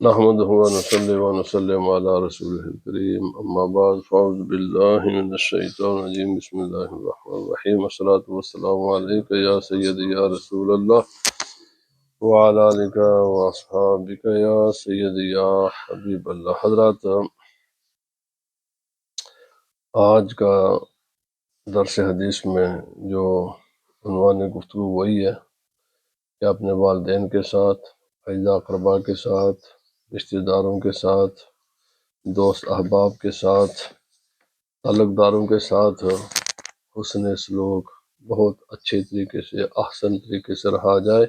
نحمده ونصلي ونسلم على رسوله الكريم أما بعد فأعوذ بالله من الشيطان الرجيم بسم الله الرحمن الرحيم الصلاة والسلام عليك يا سيدي يا رسول الله وعلى آلك وأصحابك يا سيدي يا حبيب الله. حضرات، آج کا درس حدیث میں جو عنوان گفتگو وہی ہے کہ اپنے والدین کے ساتھ، اعزا اقربا کے ساتھ، رشتہ داروں کے ساتھ، دوست احباب کے ساتھ، تعلق داروں کے ساتھ حسن سلوک بہت اچھے طریقے سے، احسن طریقے سے رہا جائے،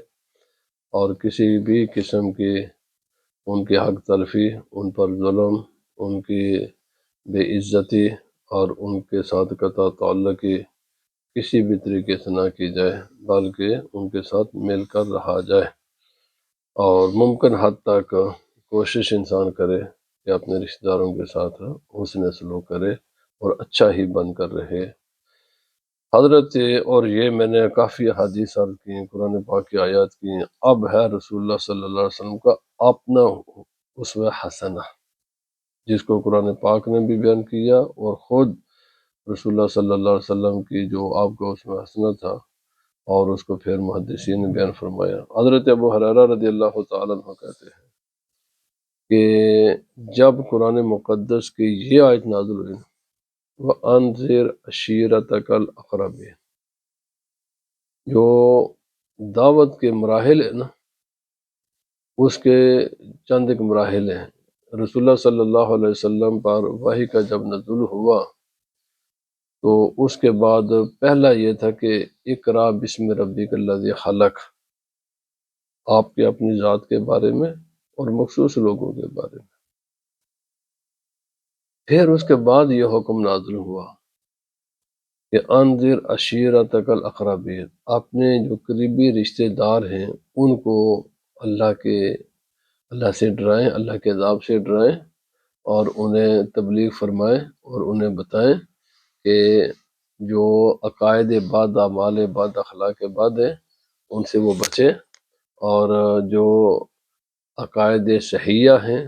اور کسی بھی قسم کی ان کی حق تلفی، ان پر ظلم، ان کی بے عزتی اور ان کے ساتھ قطع تعلقی کسی بھی طریقے سے نہ کی جائے، بلکہ ان کے ساتھ مل کر رہا جائے، اور ممکن حد تک کوشش انسان کرے کہ اپنے رشتہ داروں کے ساتھ حسن سلوک کرے اور اچھا ہی بن کر رہے حضرت. اور یہ میں نے کافی احادیث عرض کی، قرآن پاک کی آیات کی. اب ہے رسول اللہ صلی اللہ علیہ وسلم کا اپنا اسوہ حسنہ، جس کو قرآن پاک نے بھی بیان کیا، اور خود رسول اللہ صلی اللہ علیہ وسلم کی جو آپ کا اسوہ حسنہ تھا، اور اس کو پھر محدثین نے بیان فرمایا. حضرت ابو ہریرہ رضی اللہ تعالیٰ عنہ کہتے ہیں کہ جب قرآن مقدس کی یہ آیت نازل ہوئی، وَأَنذِرْ عَشِيرَتَكَ الْأَقْرَبِينَ، جو دعوت کے مراحل ہیں نا، اس کے چند ایک مراحل ہیں. رسول اللہ صلی اللہ علیہ وسلم پر وحی کا جب نزول ہوا تو اس کے بعد پہلا یہ تھا کہ اقرا بسم ربک الذی خلق، آپ کے اپنی ذات کے بارے میں اور مخصوص لوگوں کے بارے میں. پھر اس کے بعد یہ حکم نازل ہوا کہ انذر عشیرتک الاقربین، اپنے جو قریبی رشتہ دار ہیں ان کو اللہ سے ڈرائیں، اللہ کے عذاب سے ڈرائیں، اور انہیں تبلیغ فرمائیں اور انہیں بتائیں کہ جو عقائد بد، اعمال بد، اخلاق بد ہیں ان سے وہ بچیں، اور جو عقائد صحیحہ ہیں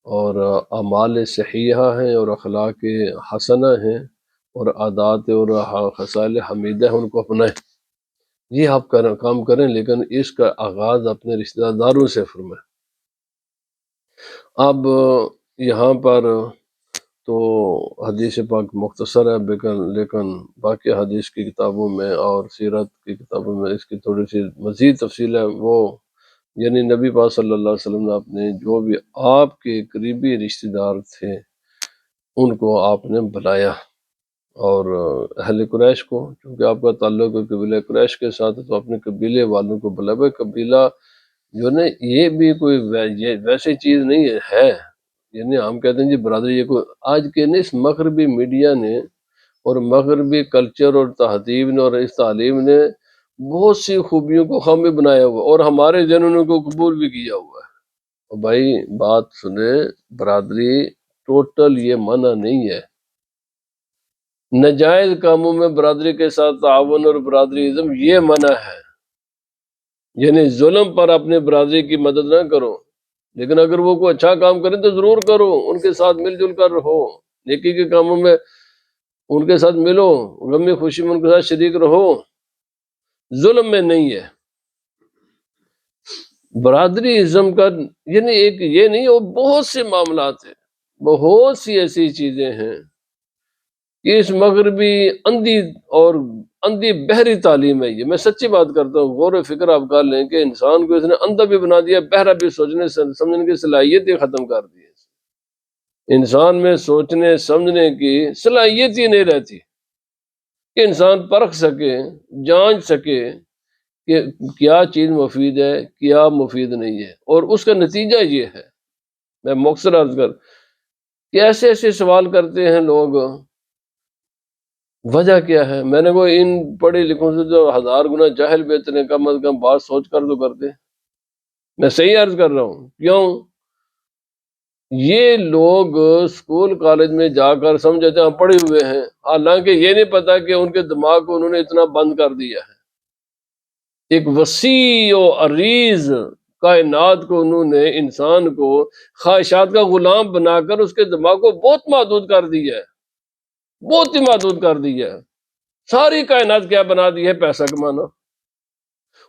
اور اعمال صحیحہ ہیں اور اخلاق حسنہ ہیں اور عادات اور خصال حمیدہ ہیں ان کو اپنائیں. یہ آپ کام کریں، لیکن اس کا آغاز اپنے رشتہ داروں سے فرمائیں. اب یہاں پر تو حدیث پاک مختصر ہے، لیکن باقی حدیث کی کتابوں میں اور سیرت کی کتابوں میں اس کی تھوڑی سی مزید تفصیل ہے. وہ یعنی نبی پاک صلی اللہ علیہ وسلم نے اپنے جو بھی آپ کے قریبی رشتہ دار تھے ان کو آپ نے بلایا، اور اہل قریش کو، چونکہ آپ کا تعلق قبیلہ قریش کے ساتھ ہے تو اپنے قبیلے والوں کو بلایا. بھائی قبیلہ جو ہے نا، یہ بھی کوئی ویسی چیز نہیں ہے. یعنی ہم کہتے ہیں جی برادری، یہ کوئی آج کے نہیں، اس مغربی میڈیا نے اور مغربی کلچر اور تہذیب نے اور اس تعلیم نے بہت سی خوبیوں کو خامی بنایا ہوا، اور ہمارے جنہوں کو قبول بھی کیا ہوا ہے. اور بھائی بات سنیں، برادری ٹوٹل یہ منع نہیں ہے. ناجائز کاموں میں برادری کے ساتھ تعاون اور برادری ازم یہ منع ہے. یعنی ظلم پر اپنے برادری کی مدد نہ کرو، لیکن اگر وہ کوئی اچھا کام کریں تو ضرور کرو، ان کے ساتھ مل جل کر رہو، نیکی کے کاموں میں ان کے ساتھ ملو، غمی خوشی میں ان کے ساتھ شریک رہو، ظلم میں نہیں ہے. برادری ازم کا یعنی ایک یہ نہیں، وہ بہت سے معاملات ہیں، بہت سی ایسی چیزیں ہیں کہ اس مغربی اندھی بہری تعلیم ہے. یہ میں سچی بات کرتا ہوں، غور و فکر آپ کر لیں کہ انسان کو اس نے اندھا بھی بنا دیا، بہرا بھی، سوچنے سمجھنے کی صلاحیت ہی ختم کر دی ہے. انسان میں سوچنے سمجھنے کی صلاحیت ہی نہیں رہتی کہ انسان پرکھ سکے، جانچ سکے کہ کیا چیز مفید ہے، کیا مفید نہیں ہے. اور اس کا نتیجہ یہ ہے، میں مختصر عرض کر کہ ایسے ایسے سوال کرتے ہیں لوگ، وجہ کیا ہے؟ میں نے وہ ان پڑھے لکھوں سے جو 1000 گنا جاہل بہتر ہیں، کم از کم بات سوچ کر تو کرتے. میں صحیح عرض کر رہا ہوں. کیوں؟ یہ لوگ اسکول کالج میں جا کر سمجھتے ہیں پڑھے ہوئے ہیں، حالانکہ یہ نہیں پتا کہ ان کے دماغ کو انہوں نے اتنا بند کر دیا ہے. ایک وسیع و عریض کائنات کو انہوں نے انسان کو خواہشات کا غلام بنا کر اس کے دماغ کو بہت محدود کر دیا ہے، بہت ہی محدود کر دیا ہے۔ ساری کائنات کیا بنا دی ہے؟ پیسہ کمانا۔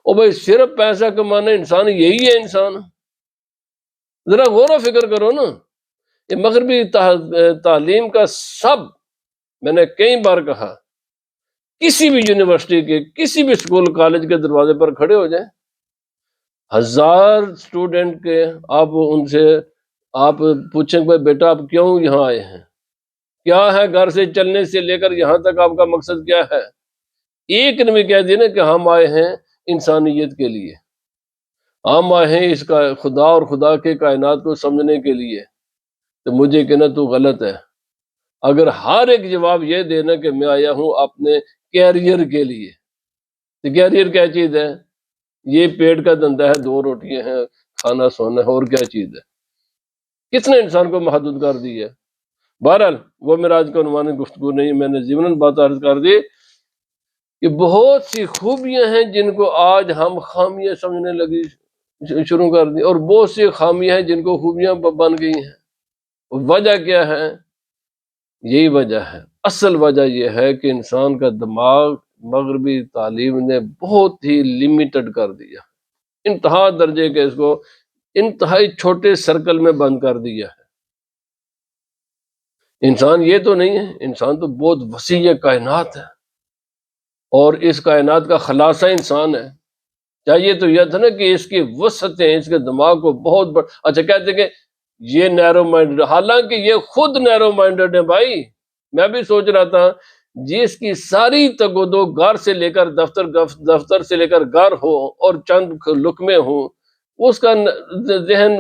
او بھائی صرف پیسہ کمانا انسان یہی ہے؟ انسان ذرا غور و فکر کرو نا۔ یہ مغربی تعلیم کا سب، میں نے کئی بار کہا، کسی بھی یونیورسٹی کے کسی بھی اسکول کالج کے دروازے پر کھڑے ہو جائیں، 1000 اسٹوڈنٹ کے، آپ ان سے آپ پوچھیں کہ بیٹا آپ کیوں یہاں آئے ہیں، کیا ہے گھر سے چلنے سے لے کر یہاں تک آپ کا مقصد کیا ہے؟ ایک نے بھی کہہ دیا نا کہ ہم آئے ہیں انسانیت کے لیے، ہم آئے ہیں اس کا خدا اور خدا کے کائنات کو سمجھنے کے لیے، تو مجھے کہنا تو غلط ہے۔ اگر ہر ایک جواب یہ دینا کہ میں آیا ہوں اپنے کیریئر کے لیے، تو کیریئر کیا چیز ہے؟ یہ پیٹ کا دھندا ہے، 2 روٹیاں ہیں، کھانا سونا ہے، اور کیا چیز ہے؟ کس نے انسان کو محدود کر دی ہے؟ بہرحال وہ میرا آج کا عنوان گفتگو نہیں، میں نے ضمناً بات عرض کر دی کہ بہت سی خوبیاں ہیں جن کو آج ہم خامیاں سمجھنے لگی شروع کر دی، اور بہت سی خامیاں ہیں جن کو خوبیاں بن گئی ہیں۔ وجہ کیا ہے؟ یہی وجہ ہے، اصل وجہ یہ ہے کہ انسان کا دماغ مغربی تعلیم نے بہت ہی لمیٹڈ کر دیا، انتہا درجے کے اس کو انتہائی چھوٹے سرکل میں بند کر دیا ہے۔ انسان یہ تو نہیں ہے، انسان تو بہت وسیع کائنات ہے، اور اس کائنات کا خلاصہ انسان ہے۔ چاہیے تو یہ تھا نا کہ اس کی وسعتیں اس کے دماغ کو بہت اچھا کہتے ہیں کہ یہ نیرو مائنڈڈ، حالانکہ یہ خود نیرو مائنڈڈ ہے بھائی۔ میں بھی سوچ رہا تھا جس کی ساری تگودو گھر سے لے کر دفتر سے لے کر گھر ہو اور چند لقمے ہوں، اس کا ذہن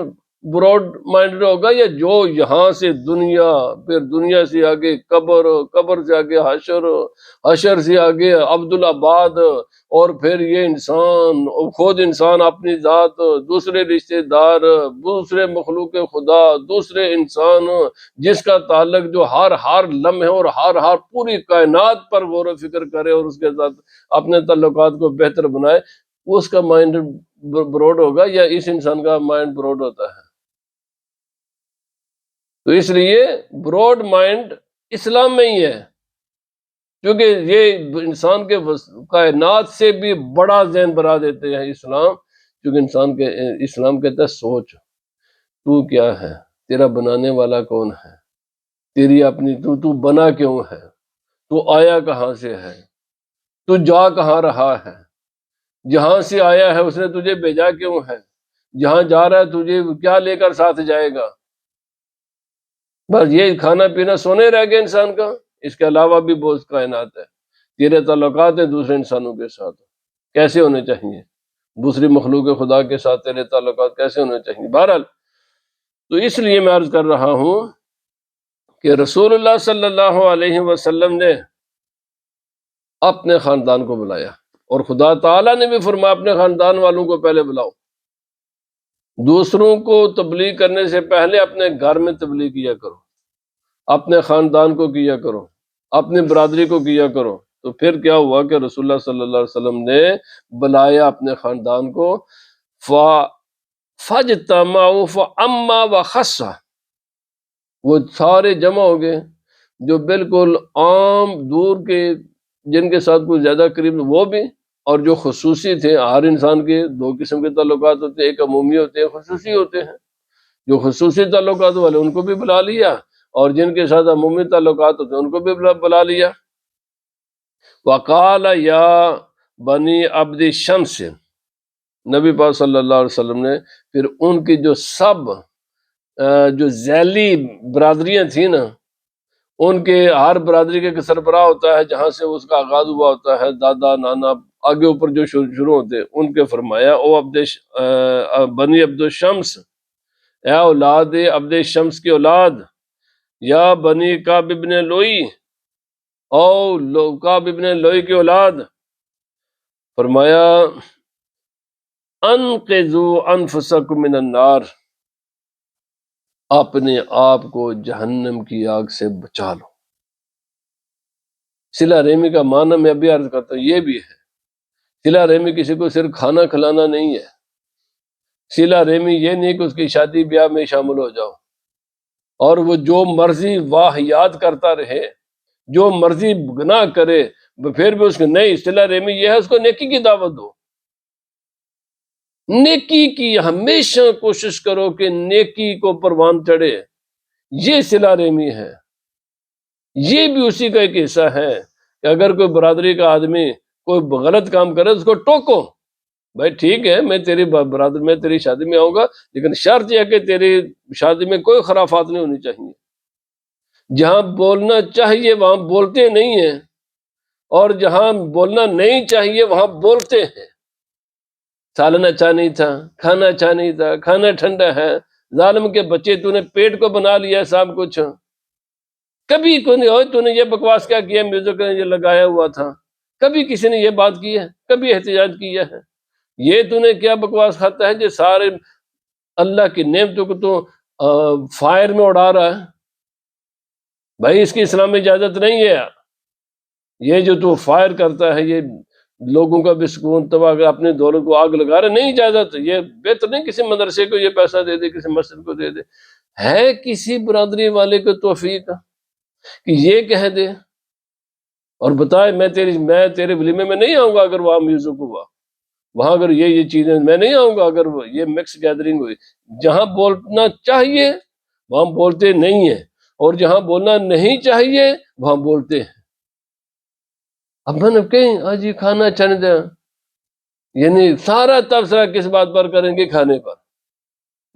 براڈ مائنڈ ہوگا، یا جو یہاں سے دنیا، پھر دنیا سے آگے قبر، قبر سے آگے حشر، حشر سے آگے عبدالآباد، اور پھر یہ انسان، خود انسان اپنی ذات، دوسرے رشتہ دار، دوسرے مخلوق خدا، دوسرے انسان، جس کا تعلق جو ہر لمحے اور ہر پوری کائنات پر غور و فکر کرے اور اس کے ساتھ اپنے تعلقات کو بہتر بنائے، اس کا مائنڈ براڈ ہوگا یا اس انسان کا مائنڈ براڈ ہوتا ہے؟ تو اس لیے براڈ مائنڈ اسلام میں ہی ہے، کیونکہ یہ انسان کے کائنات سے بھی بڑا ذہن بنا دیتے ہیں اسلام، کیونکہ انسان کے اسلام کہتا ہے سوچ تو کیا ہے، تیرا بنانے والا کون ہے، تیری اپنی تو بنا کیوں ہے، تو آیا کہاں سے ہے، تو جا کہاں رہا ہے، جہاں سے آیا ہے اس نے تجھے بھیجا کیوں ہے، جہاں جا رہا ہے تجھے کیا لے کر ساتھ جائے گا؟ بس یہ کھانا پینا سونے رہ گیا انسان کا، اس کے علاوہ بھی بہت کائنات ہے۔ تیرے تعلقات ہیں دوسرے انسانوں کے ساتھ کیسے ہونے چاہیے، دوسری مخلوق خدا کے ساتھ تیرے تعلقات کیسے ہونے چاہیے؟ بہرحال تو اس لیے میں عرض کر رہا ہوں کہ رسول اللہ صلی اللہ علیہ وسلم نے اپنے خاندان کو بلایا، اور خدا تعالیٰ نے بھی فرمایا اپنے خاندان والوں کو پہلے بلاؤ، دوسروں کو تبلیغ کرنے سے پہلے اپنے گھر میں تبلیغ کیا کرو، اپنے خاندان کو کیا کرو، اپنی برادری کو کیا کرو۔ تو پھر کیا ہوا کہ رسول اللہ صلی اللہ علیہ وسلم نے بلایا اپنے خاندان کو، فَاجْتَمَعُوا فَأَمَّا وَخَصَّ، وہ سارے جمع ہو گئے، جو بالکل عام دور کے جن کے ساتھ کوئی زیادہ قریب وہ بھی، اور جو خصوصی تھے۔ ہر انسان کے 2 قسم کے تعلقات ہوتے ہیں، ایک عمومی ہوتے ہیں، خصوصی ہوتے ہیں۔ جو خصوصی تعلقات والے ان کو بھی بلا لیا، اور جن کے ساتھ عمومی تعلقات ہوتے ہیں ان کو بھی بلا لیا۔ وقال یا بنی عبد شمس، نبی پاک صلی اللہ علیہ وسلم نے پھر ان کی جو سب جو ذیلی برادریاں تھیں نا، ان کے ہر برادری کے سربراہ ہوتا ہے جہاں سے اس کا آغاز ہوا ہوتا ہے، دادا نانا آگے اوپر جو شروع ہوتے ہیں، ان کے فرمایا او بنی عبد الشمس، اے اولاد عبد شمس کی اولاد، یا بنی کعب ابن لوئی، او کعب ابن لوئی کی اولاد، فرمایا انقذوا انفسکم من النار، اپنے آپ کو جہنم کی آگ سے بچا لو۔ صلہ رحمی کا معنی میں ابھی عرض کرتا ہوں یہ بھی ہے، صلہ رحمی کسی کو صرف کھانا کھلانا نہیں ہے، صلہ رحمی یہ نہیں کہ اس کی شادی بیاہ میں شامل ہو جاؤ اور وہ جو مرضی واہیات کرتا رہے، جو مرضی گناہ کرے، پھر بھی اس کو نہیں، صلہ رحمی یہ ہے اس کو نیکی کی دعوت دو، نیکی کی ہمیشہ کوشش کرو کہ نیکی کو پروان چڑھے، یہ صلہ رحمی ہے۔ یہ بھی اسی کا ایک حصہ ہے کہ اگر کوئی برادری کا آدمی کوئی غلط کام کرے اس کو ٹوکو، بھائی ٹھیک ہے میں تیری برادر میں تیری شادی میں آؤں گا، لیکن شرط یہ ہے کہ تیری شادی میں کوئی خرافات نہیں ہونی چاہیے، جہاں بولنا چاہیے وہاں بولتے نہیں ہیں، اور جہاں بولنا نہیں چاہیے وہاں بولتے ہیں۔ سالن اچھا نہیں تھا، کھانا اچھا نہیں تھا، کھانا ٹھنڈا ہے، ظالم کے بچے تو نے پیٹ کو بنا لیا سب کچھ، کبھی کوئی نہیں ہوئے تو نے یہ بکواس کیا کیا، میوزک یہ لگایا ہوا تھا، کبھی کسی نے یہ بات کی ہے، کبھی احتجاج کیا ہے، یہ تو نے کیا بکواس کھاتا ہے جو سارے اللہ کی نعمتوں کو تو فائر میں اڑا رہا ہے، بھائی اس کی اسلام میں اجازت نہیں ہے، یہ جو تو فائر کرتا ہے، یہ لوگوں کا بھی سکون تباہ کر اپنے دولت کو آگ لگا رہے، نہیں اجازت، یہ بہتر نہیں کسی مدرسے کو یہ پیسہ دے دے، کسی مسجد کو دے دے، ہے کسی برادری والے کو توفیق کہ یہ کہہ دے اور بتائے میں تیرے ولیمے میں نہیں آؤں گا اگر وہاں میوزک ہوا، وہاں اگر یہ چیزیں میں نہیں آؤں گا اگر یہ مکس گیدرنگ ہوئی، جہاں بولنا چاہیے وہاں بولتے نہیں ہیں، اور جہاں بولنا نہیں چاہیے وہاں بولتے ہیں۔ اب میں نے کہیں آج یہ کھانا اچھا نہیں تھا، یعنی سارا تبصرہ کس بات پر کریں گے؟ کھانے پر۔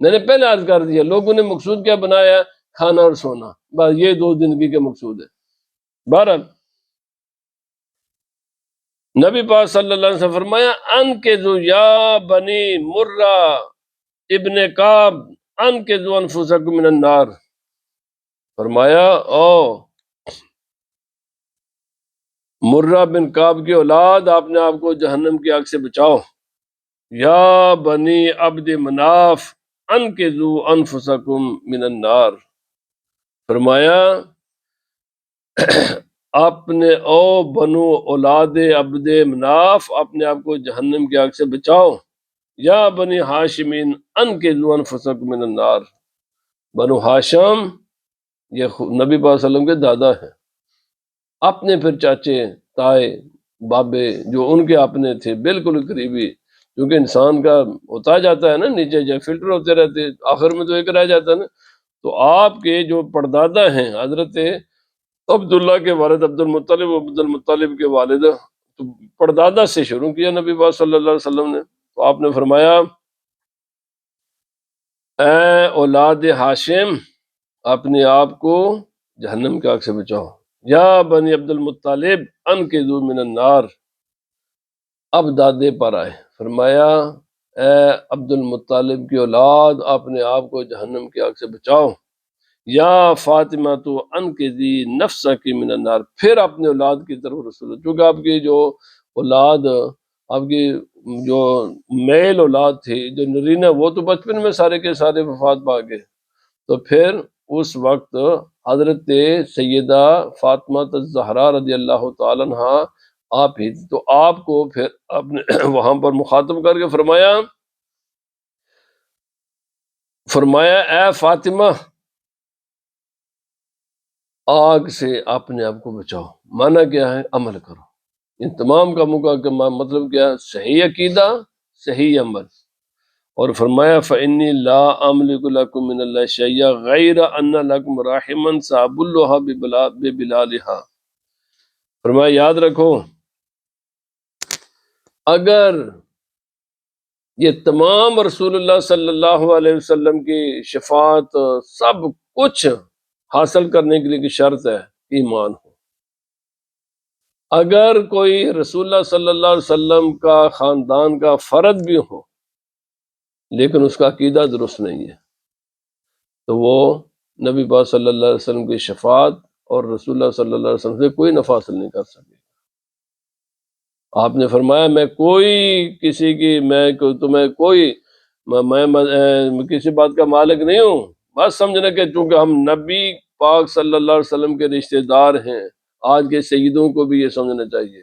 میں نے پہلے عرض کر دیا لوگوں نے مقصود کیا بنایا؟ کھانا اور سونا، بس یہ دو زندگی کے مقصود ہے۔ بہرحال نبی پاک صلی اللہ علیہ وسلم فرمایا انقذوا یا بنی مرہ ابن کعب انقذوا انفسکم من النار، فرمایا او مرہ بن کعب کی اولاد، آپ نے آپ کو جہنم کی آگ سے بچاؤ، یا بنی عبد مناف انقذوا انفسکم من النار، فرمایا اپنے او بنو اولاد عبد مناف اپنے آپ کو جہنم کی آگ سے بچاؤ، یا بنی ہاشمین انقذوا انفسکم من النار، بنو ہاشم یہ نبی پاک صلی اللہ علیہ وسلم کے دادا ہیں، اپنے پھر چاچے تائے بابے جو ان کے اپنے تھے بالکل قریبی، کیونکہ انسان کا ہوتا جاتا ہے نا نیچے جب فلٹر ہوتے رہتے، آخر میں تو ایک رہ جاتا ہے نا، تو آپ کے جو پردادا ہیں حضرت عبداللہ کے والد عبد المطلب، عبد المطلب کے والد، تو پردادا سے شروع کیا نبی پاک صلی اللہ علیہ وسلم نے، تو آپ نے فرمایا اے اولاد ہاشم اپنے آپ کو جہنم کی آگ سے بچاؤ، یا بنی عبد المطلب انقذوا من النار، اب دادے پر آئے، فرمایا اے عبد المطلب کی اولاد اپنے آپ کو جہنم کی آگ سے بچاؤ، یا فاطمہ تو انقذی نفسک من النار، پھر اپنے اولاد کی طرف رسول، چونکہ آپ کی جو اولاد آپ کی جو میل اولاد تھی جو نرینہ، وہ تو بچپن میں سارے کے سارے وفات پا گئے، تو پھر اس وقت حضرت سیدہ فاطمہ الزہرا رضی اللہ تعالیٰ عنہ آپ ہی تھی، تو آپ کو پھر اپنے وہاں پر مخاطب کر کے فرمایا اے فاطمہ آگ سے اپنے آپ کو بچاؤ، معنی کیا ہے؟ عمل کرو، ان تمام کاموں کا مطلب کیا ہے؟ صحیح عقیدہ، صحیح عمل، اور فرمایا فَإِنِّي لَا أَمْلِكُ لَكُم مِّنَ اللَّهِ شَيْئًا غَيْرَ أَنَّ لَكُمْ رَحِمًا سَأَبُلُّهَا بِبِلَالِهَا، فرمایا یاد رکھو اگر یہ تمام رسول اللہ صلی اللہ علیہ وسلم کی شفاعت سب کچھ حاصل کرنے کے لیے کی شرط ہے ایمان ہو، اگر کوئی رسول اللہ صلی اللہ علیہ وسلم کا خاندان کا فرد بھی ہو لیکن اس کا عقیدہ درست نہیں ہے تو وہ نبی پاک صلی اللہ علیہ وسلم کی شفاعت اور رسول اللہ صلی اللہ علیہ وسلم سے کوئی نفع حاصل نہیں کر سکے۔ آپ نے فرمایا میں کوئی کسی کی تمہیں کوئی میں کسی بات کا مالک نہیں ہوں، بس سمجھنا کہ چونکہ ہم نبی پاک صلی اللہ علیہ وسلم کے رشتہ دار ہیں، آج کے سیدوں کو بھی یہ سمجھنا چاہیے،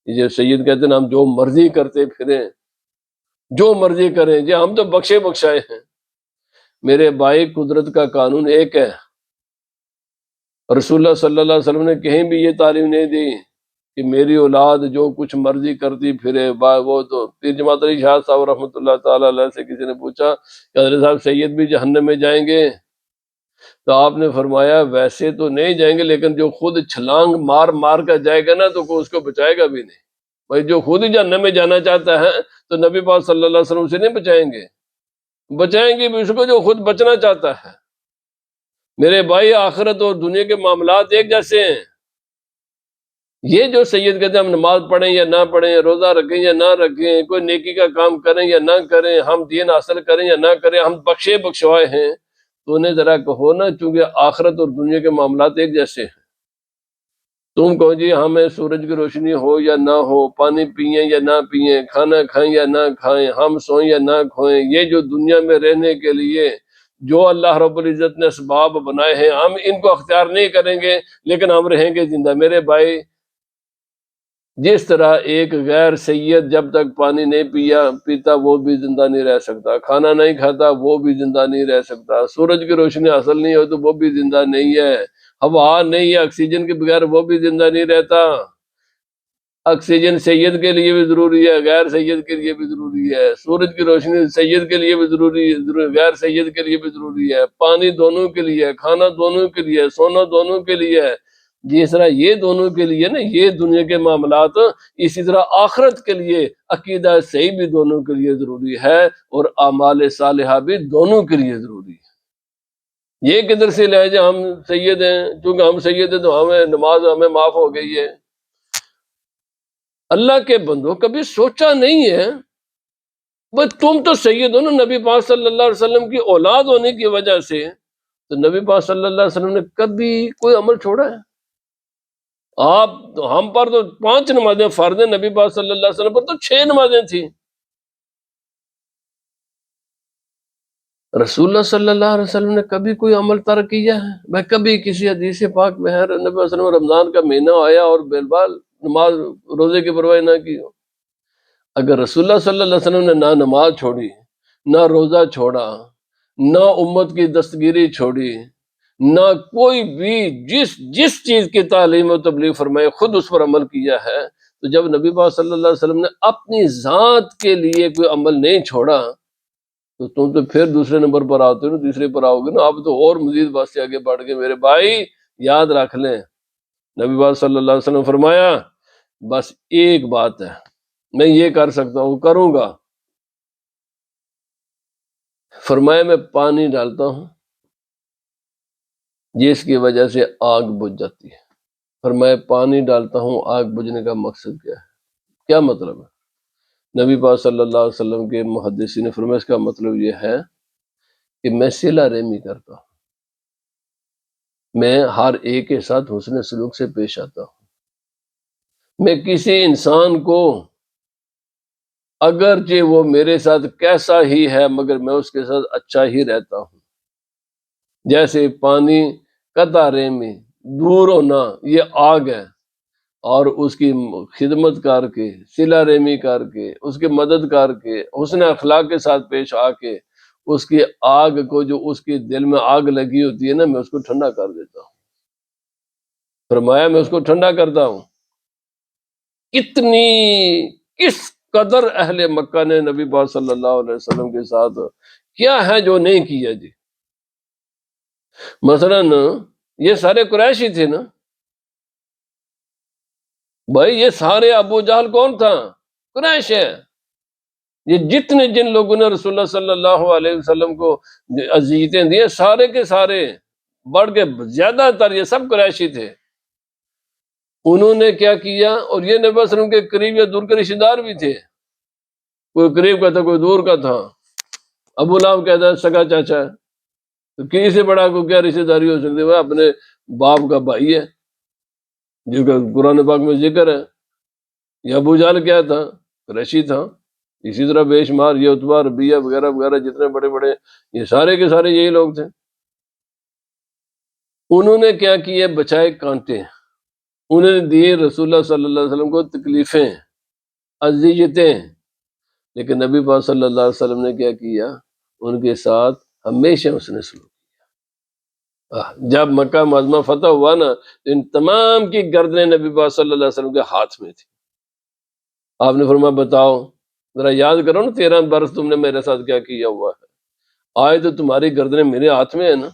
یہ جو سید کہتے ہیں ہم جو مرضی کرتے پھریں، جو مرضی کریں جی، ہم تو بخشے بخشائے ہیں۔ میرے بھائی، قدرت کا قانون ایک ہے۔ رسول اللہ صلی اللہ علیہ وسلم نے کہیں بھی یہ تعلیم نہیں دی کہ میری اولاد جو کچھ مرضی کرتی پھرے، وہ تو پیر جماعت علی شاہ صاحب رحمۃ اللہ تعالی علیہ سے کسی نے پوچھا کہ حضرت صاحب سید بھی جہنم میں جائیں گے؟ تو آپ نے فرمایا ویسے تو نہیں جائیں گے، لیکن جو خود چھلانگ مار مار کر جائے گا نا تو کوئی اس کو بچائے گا بھی نہیں۔ بھائی جو خود ہی جہنم میں جانا چاہتا ہے تو نبی پاک صلی اللہ علیہ وسلم سے نہیں بچائیں گے؟ بچائیں گے بھی اس کو جو خود بچنا چاہتا ہے۔ میرے بھائی، آخرت اور دنیا کے معاملات ایک جیسے ہیں۔ یہ جو سید کہتے ہیں ہم نماز پڑھیں یا نہ پڑھیں، روزہ رکھیں یا نہ رکھیں، کوئی نیکی کا کام کریں یا نہ کریں، ہم دین حاصل کریں یا نہ کریں، ہم بخشے بخشوائے ہیں، تو انہیں ذرا کہو نا، چونکہ آخرت اور دنیا کے معاملات ایک جیسے ہیں۔ تم کہو جی ہمیں سورج کی روشنی ہو یا نہ ہو، پانی پئیں یا نہ پئیں، کھانا کھائیں یا نہ کھائیں، ہم سوئیں یا نہ کھوئیں، یہ جو دنیا میں رہنے کے لیے جو اللہ رب العزت نے اسباب بنائے ہیں ہم ان کو اختیار نہیں کریں گے، لیکن ہم رہیں گے زندہ۔ میرے بھائی، جس طرح ایک غیر سید جب تک پانی نہیں پیتا وہ بھی زندہ نہیں رہ سکتا، کھانا نہیں کھاتا وہ بھی زندہ نہیں رہ سکتا، سورج کی روشنی حاصل نہیں ہو تو وہ بھی زندہ نہیں ہے، ہوا نہیں ہے آکسیجن کے بغیر وہ بھی زندہ نہیں رہتا۔ آکسیجن سید کے لیے بھی ضروری ہے، غیر سید کے لیے بھی ضروری ہے، سورج کی روشنی سید کے لیے بھی ضروری ہے، غیر سید کے لیے بھی ضروری ہے، پانی دونوں کے لیے، کھانا دونوں کے لیے، سونا دونوں کے لیے ہے۔ جس طرح یہ دونوں کے لیے نا یہ دنیا کے معاملات، اسی طرح آخرت کے لیے عقیدہ صحیح بھی دونوں کے لیے ضروری ہے، اور اعمال صالحہ بھی دونوں کے لیے ضروری ہے۔ یہ کدھر سے لے جائے ہم سید ہیں، چونکہ ہم سید ہیں تو ہمیں نماز ہمیں معاف ہو گئی ہے؟ اللہ کے بندو، کبھی سوچا نہیں ہے بس تم تو سید ہو نا، نبی پاک صلی اللہ علیہ وسلم کی اولاد ہونے کی وجہ سے، تو نبی پاک صلی اللہ علیہ وسلم نے کبھی کوئی عمل چھوڑا ہے؟ آپ ہم پر تو 5 نمازیں فرض ہیں، نبی پاک صلی اللہ علیہ وسلم پر تو 6 نمازیں تھیں۔ رسول اللہ صلی اللہ علیہ وسلم نے کبھی کوئی عمل ترک کیا ہے؟ میں کبھی کسی حدیث پاک میں ہے نبی صلی اللہ علیہ وسلم رمضان کا مہینہ آیا اور بالبال نماز روزے کی پرواہ نہ کی ہو؟ اگر رسول اللہ صلی اللہ علیہ وسلم نے نہ نماز چھوڑی، نہ روزہ چھوڑا، نہ امت کی دستگیری چھوڑی، نہ کوئی بھی جس چیز کی تعلیم و تبلیغ فرمائے خود اس پر عمل کیا ہے، تو جب نبی پاک صلی اللہ علیہ وسلم نے اپنی ذات کے لیے کوئی عمل نہیں چھوڑا تو تم تو پھر دوسرے نمبر پر آتے ہو نا، تیسرے پر آؤ گے نا، اب تو اور مزید بات سے آگے بڑھ گئے۔ میرے بھائی یاد رکھ لیں، نبی پاک صلی اللہ علیہ وسلم فرمایا بس ایک بات ہے، میں یہ کر سکتا ہوں کروں گا۔ فرمایا میں پانی ڈالتا ہوں جس کی وجہ سے آگ بجھ جاتی ہے۔ فرمایا پانی ڈالتا ہوں، آگ بجھنے کا مقصد کیا ہے؟ کیا مطلب ہے؟ نبی پاک صلی اللہ علیہ وسلم کے محدثین نے فرمایا اس کا مطلب یہ ہے کہ میں صلہ رحمی کرتا ہوں، میں ہر ایک کے ساتھ حسن سلوک سے پیش آتا ہوں، میں کسی انسان کو اگرچہ وہ میرے ساتھ کیسا ہی ہے مگر میں اس کے ساتھ اچھا ہی رہتا ہوں۔ جیسے پانی قطع رحمی دور ہونا یہ آگ ہے، اور اس کی خدمت کر کے، صلہ رحمی کر کے، اس کی مدد کر کے، حسن اخلاق کے ساتھ پیش آ کے اس کی آگ کو، جو اس کے دل میں آگ لگی ہوتی ہے نا، میں اس کو ٹھنڈا کر دیتا ہوں۔ فرمایا میں اس کو ٹھنڈا کرتا ہوں۔ کس قدر اہل مکہ نے نبی پاک صلی اللہ علیہ وسلم کے ساتھ کیا ہے جو نہیں کیا جی۔ مثلا یہ سارے قریشی تھے نا بھائی، یہ سارے ابو جہل کون تھا؟ قریش ہے۔ یہ جتنے جن لوگوں نے رسول اللہ صلی اللہ علیہ وسلم کو اذیتیں دی سارے کے سارے بڑھ کے زیادہ تر یہ سب قریشی تھے۔ انہوں نے کیا کیا، اور یہ نبی صلی اللہ علیہ وسلم کے قریب یا دور کے رشتے دار بھی تھے، کوئی قریب کا تھا کوئی دور کا تھا۔ ابو لہب کہتا ہے سگا چاچا ہے، تو کسی سے بڑا کو کیا رشتے داری ہو سکتی ہے؟ وہ اپنے باپ کا بھائی ہے جس کا قرآن پاک میں ذکر ہے۔ یہ ابو جہل کیا تھا؟ قریشی تھا۔ اسی طرح بے شمار یہ عتبہ ربیہ وغیرہ وغیرہ جتنے بڑے بڑے یہ سارے کے سارے یہی لوگ تھے۔ انہوں نے کیا کیا؟ بچائے کانٹے، انہوں نے دیے رسول اللہ صلی اللہ علیہ وسلم کو تکلیفیں، اذیتیں، لیکن نبی پاک صلی اللہ علیہ وسلم نے کیا کیا؟ ان کے ساتھ ہمیشہ اس نے سلوک کیا۔ جب مکہ معظمہ فتح ہوا نا تو ان تمام کی گردنیں نبی پاک صلی اللہ علیہ وسلم کے ہاتھ میں تھی۔ آپ نے فرمایا بتاؤ ذرا یاد کرو نا 13 برس تم نے میرے ساتھ کیا کیا ہوا ہے، آج تو تمہاری گردنیں میرے ہاتھ میں ہے نا۔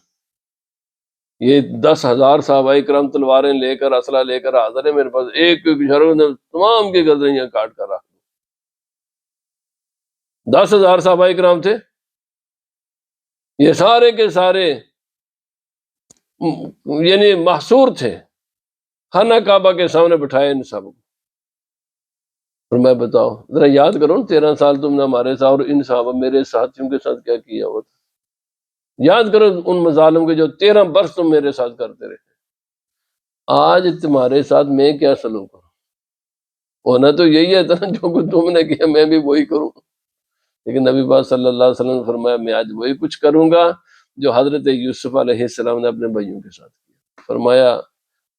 یہ 10,000 صحابہ کرام تلواریں لے کر اسلحہ لے کر حاضر ہے میرے پاس، ایک اشارہ نے تمام کی گردنیں یہاں کاٹ کر رکھ۔ 10,000 صحابہ کرام تھے، یہ سارے کے سارے یعنی محصور تھے، خانہ کعبہ کے سامنے بٹھائے ان سب کو۔ فرمایا بتاؤ ذرا یاد کرو نا 13 سال تم نے ہمارے ساتھ اور ان صحابہ میرے ساتھیوں کے ساتھ کیا کیا ہوا تھا، یاد کرو ان مظالم کے جو 13 برس تم میرے ساتھ کرتے رہے۔ آج تمہارے ساتھ میں کیا سلوک کروں؟ ہونا تو یہی ہے نا جو کچھ تم نے کیا میں بھی وہی کروں، لیکن نبی پاک صلی اللہ علیہ وسلم نے فرمایا میں آج وہی کچھ کروں گا جو حضرت یوسف علیہ السلام نے اپنے بھائیوں کے ساتھ کیا۔ فرمایا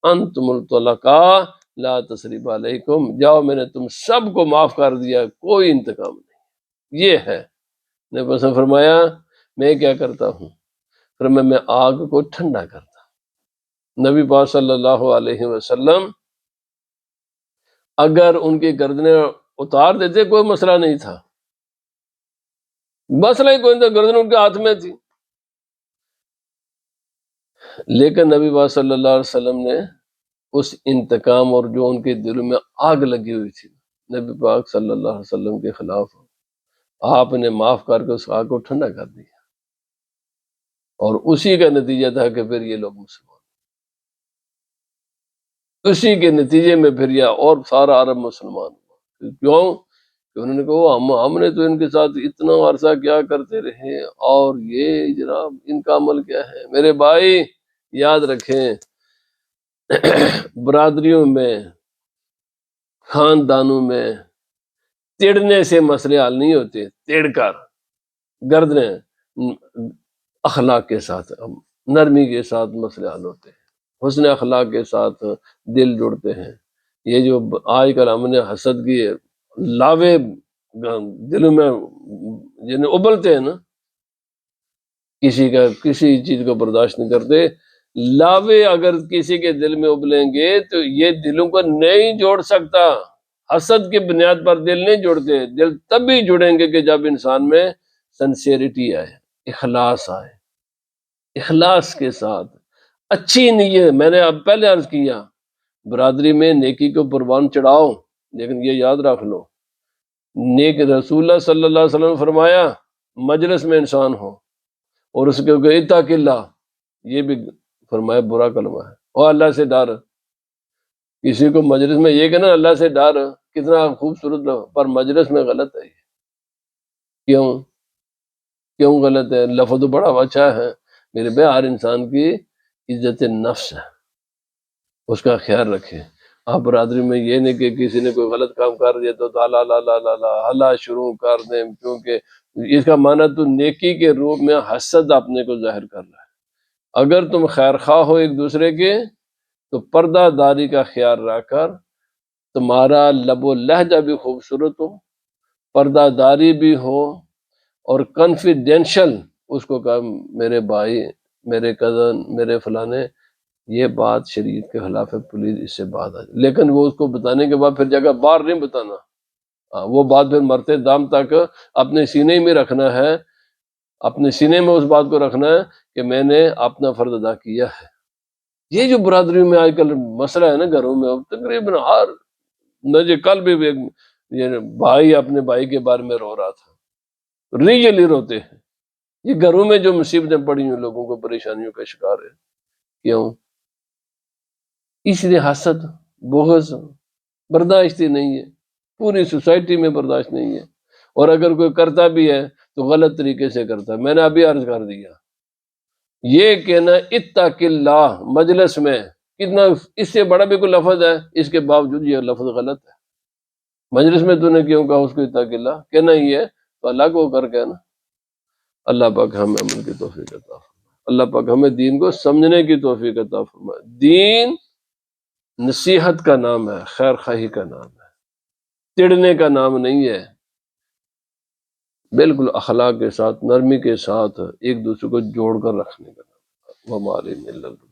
انتم الطلقاء لا تثریب علیکم، جاؤ میں نے تم سب کو معاف کر دیا، کوئی انتقام نہیں۔ یہ ہے نبی پاک نے فرمایا میں کیا کرتا ہوں؟ فرمایا میں آگ کو ٹھنڈا کرتا ہوں۔ نبی پاک صلی اللہ علیہ وسلم اگر ان کی گردنیں اتار دیتے کوئی مسئلہ نہیں تھا، مسئلہ ہی کوئی نہیں تھا، گردن ان کے ہاتھ میں تھی۔ لیکن نبی پاک صلی اللہ علیہ وسلم نے اس انتقام اور جو ان کے دلوں میں آگ لگی ہوئی تھی نبی پاک صلی اللہ علیہ وسلم کے خلاف، آپ نے معاف کر کے اس آگ کو ٹھنڈا کر دیا، اور اسی کا نتیجہ تھا کہ پھر یہ لوگ مسلمان، اسی کے نتیجے میں پھر یہ اور سارا عرب مسلمان ہوا۔ کیوں کہ انہوں نے کہا ہم نے تو ان کے ساتھ اتنا عرصہ کیا کرتے رہے، اور یہ جناب ان کا عمل کیا ہے۔ میرے بھائی یاد رکھیں برادریوں میں، خاندانوں میں تیڑنے سے مسئلے حل نہیں ہوتے، تیڑ کر گردنیں، اخلاق کے ساتھ نرمی کے ساتھ مسئلے حل ہوتے ہیں، حسن اخلاق کے ساتھ دل جڑتے ہیں۔ یہ جو آج کل ہم نے حسد کی لاوے دلوں میں جنہیں ابلتے ہیں نا، کسی چیز کو برداشت نہیں کرتے، لاوے اگر کسی کے دل میں ابلیں گے تو یہ دلوں کو نہیں جوڑ سکتا۔ حسد کی بنیاد پر دل نہیں جڑتے، دل تب بھی جڑیں گے کہ جب انسان میں سنسیریٹی آئے، اخلاص آئے، اخلاص کے ساتھ اچھی نیت۔ میں نے اب پہلے عرض کیا برادری میں نیکی کو پروان چڑھاؤ، لیکن یہ یاد رکھ لو نیک رسول اللہ صلی اللہ علیہ وسلم نے فرمایا مجلس میں انسان ہو اور اس کے اتق اللہ، یہ بھی فرمایا برا کلمہ ہے، اور اللہ سے ڈر۔ کسی کو مجلس میں یہ کہنا اللہ سے ڈر کتنا خوبصورت لفظ، پر مجلس میں غلط ہے۔ کیوں غلط ہے؟ لفظ تو بڑا اچھا ہے میرے بھائی، ہر انسان کی عزت نفس ہے، اس کا خیال رکھیں۔ آپ برادری میں یہ نہیں کہ کسی نے کوئی غلط کام کر دیا تو لا لا لا لا لا ہلا شروع کر دیں، کیونکہ اس کا معنی تو نیکی کے روپ میں حسد اپنے کو ظاہر کر رہا ہے۔ اگر تم خیر خواہ ہو ایک دوسرے کے تو پردہ داری کا خیال رکھ کر تمہارا لب و لہجہ بھی خوبصورت ہو، پردہ داری بھی ہو، اور کنفیڈینشل اس کو کہا میرے بھائی، میرے کزن، میرے فلانے یہ بات شریعت کے خلاف ہے، پلیز اس سے بات آ جائے، لیکن وہ اس کو بتانے کے بعد پھر جگہ باہر نہیں بتانا، وہ بات پھر مرتے دم تک اپنے سینے میں رکھنا ہے، اپنے سینے میں اس بات کو رکھنا ہے کہ میں نے اپنا فرض ادا کیا ہے۔ یہ جو برادریوں میں آج کل مسئلہ ہے نا گھروں میں، تقریباً ہر مجھے کل بھی یہ بھائی اپنے بھائی کے بارے میں رو رہا تھا، ریئلی روتے ہیں۔ یہ گھروں میں جو مصیبتیں پڑی ہیں لوگوں کو پریشانیوں کا شکار ہے، کیوں؟ اس لیے حسد، بغض برداشت ہی نہیں ہے، پوری سوسائٹی میں برداشت نہیں ہے، اور اگر کوئی کرتا بھی ہے تو غلط طریقے سے کرتا ہے۔ میں نے ابھی عرض کر دیا یہ کہنا اتق اللہ مجلس میں، کتنا اس سے بڑا بھی کوئی لفظ ہے، اس کے باوجود یہ لفظ غلط ہے۔ مجلس میں تو نے کیوں کہا اس کو اتق اللہ؟ کہنا ہی ہے تو اللہ کو کر کہنا۔ اللہ پاک ہمیں عمل کی توفیق عطا فرمائے، اللہ پاک ہمیں دین کو سمجھنے کی توفیق عطا فرمائے۔ دین نصیحت کا نام ہے، خیر خواہی کا نام ہے، تڑنے کا نام نہیں ہے۔ بالکل اخلاق کے ساتھ، نرمی کے ساتھ ایک دوسرے کو جوڑ کر رکھنے کا نام، وہ ہمارے ملت